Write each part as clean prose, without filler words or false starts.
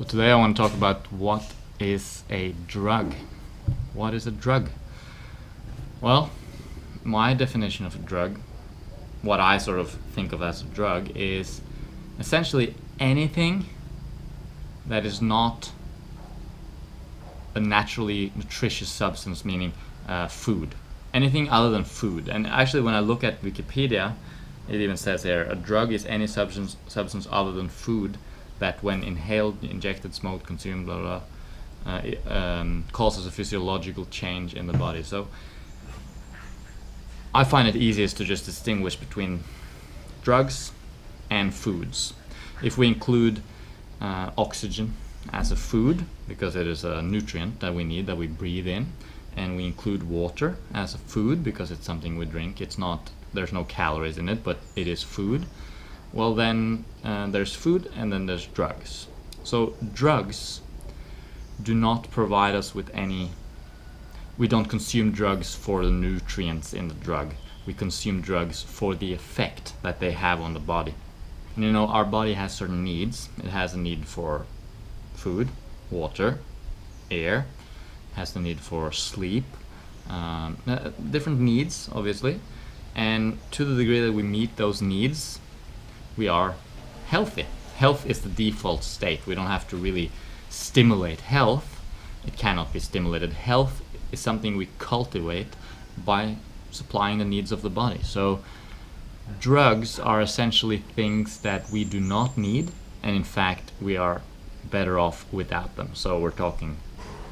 today I want to talk about what is a drug. What is a drug? Well, my definition of a drug, what I sort of think of as a drug, is essentially anything that is not a naturally nutritious substance, meaning food. Anything other than food. And actually, when I look at Wikipedia, it even says here, a drug is any substance other than food that when inhaled, injected, smoked, consumed, blah, blah, causes a physiological change in the body. So I find it easiest to just distinguish between drugs and foods. If we include oxygen as a food, because it is a nutrient that we need, that we breathe in, and we include water as a food because it's something we drink, there's no calories in it, but it is food, well then there's food and then there's drugs. So drugs do not provide us with we don't consume drugs for the nutrients in the drug. We consume drugs for the effect that they have on the body. And our body has certain needs. It has a need for food, water, air, has the need for sleep, different needs, obviously. And to the degree that we meet those needs, we are healthy. Health is the default state. We don't have to really stimulate health. It cannot be stimulated. Health is something we cultivate by supplying the needs of the body. So drugs are essentially things that we do not need, and in fact we are better off without them. So we're talking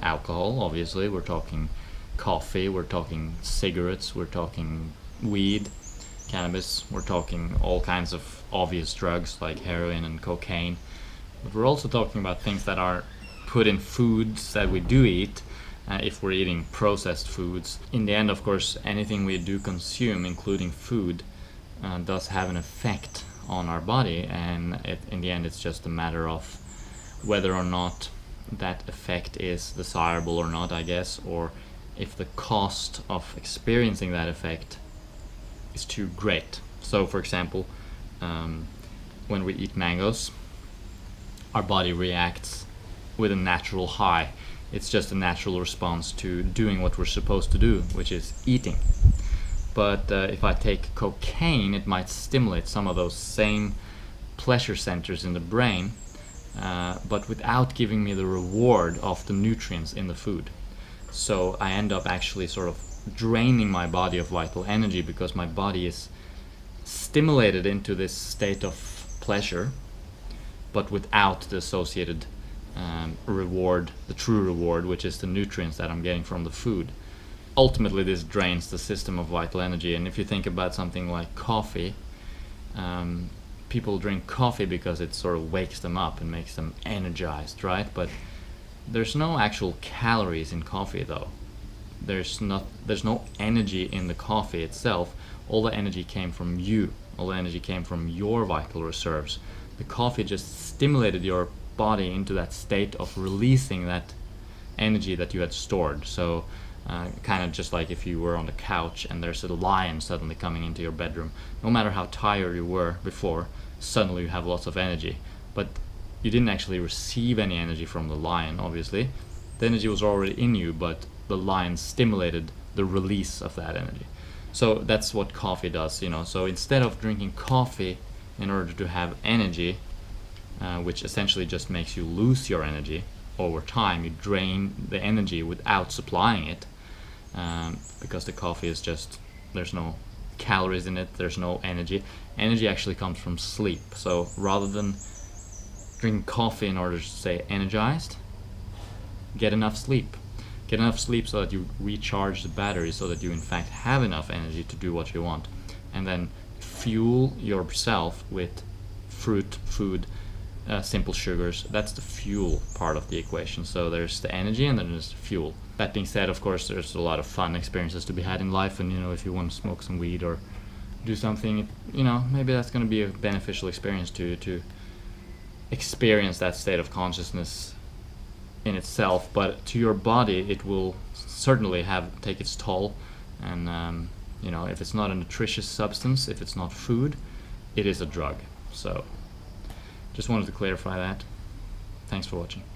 alcohol, obviously, we're talking coffee, we're talking cigarettes, we're talking weed, cannabis, we're talking all kinds of obvious drugs like heroin and cocaine. But we're also talking about things that are put in foods that we do eat, if we're eating processed foods. In the end, of course, anything we do consume, including food, does have an effect on our body, and in the end it's just a matter of whether or not that effect is desirable or not, I guess, or if the cost of experiencing that effect is too great. So for example, when we eat mangoes, our body reacts with a natural high. It's just a natural response to doing what we're supposed to do, which is eating. But if I take cocaine, it might stimulate some of those same pleasure centers in the brain, but without giving me the reward of the nutrients in the food. So I end up actually sort of draining my body of vital energy because my body is stimulated into this state of pleasure, but without the associated reward, the true reward, which is the nutrients that I'm getting from the food. Ultimately, this drains the system of vital energy. And if you think about something like coffee, people drink coffee because it sort of wakes them up and makes them energized, right? But there's no actual calories in coffee, though. There's no energy in the coffee itself. All the energy came from you. All the energy came from your vital reserves. The coffee just stimulated your body into that state of releasing that energy that you had stored. So kind of just like if you were on the couch and there's a lion suddenly coming into your bedroom. No matter how tired you were before, suddenly you have lots of energy. But you didn't actually receive any energy from the lion, obviously. The energy was already in you, but the lion stimulated the release of that energy. So that's what coffee does, So instead of drinking coffee in order to have energy, which essentially just makes you lose your energy over time, you drain the energy without supplying it, because the coffee is just, there's no calories in it, there's no energy. Energy actually comes from sleep. So rather than drinking coffee in order to stay energized, get enough sleep. Get enough sleep so that you recharge the battery, so that you in fact have enough energy to do what you want. And then fuel yourself with fruit, food, simple sugars. That's the fuel part of the equation. So there's the energy and then there's the fuel. That being said, of course, there's a lot of fun experiences to be had in life, and if you want to smoke some weed or do something, maybe that's going to be a beneficial experience to experience that state of consciousness in itself. But to your body, it will certainly take its toll. And if it's not a nutritious substance, if it's not food, it is a drug. So just wanted to clarify that. Thanks for watching.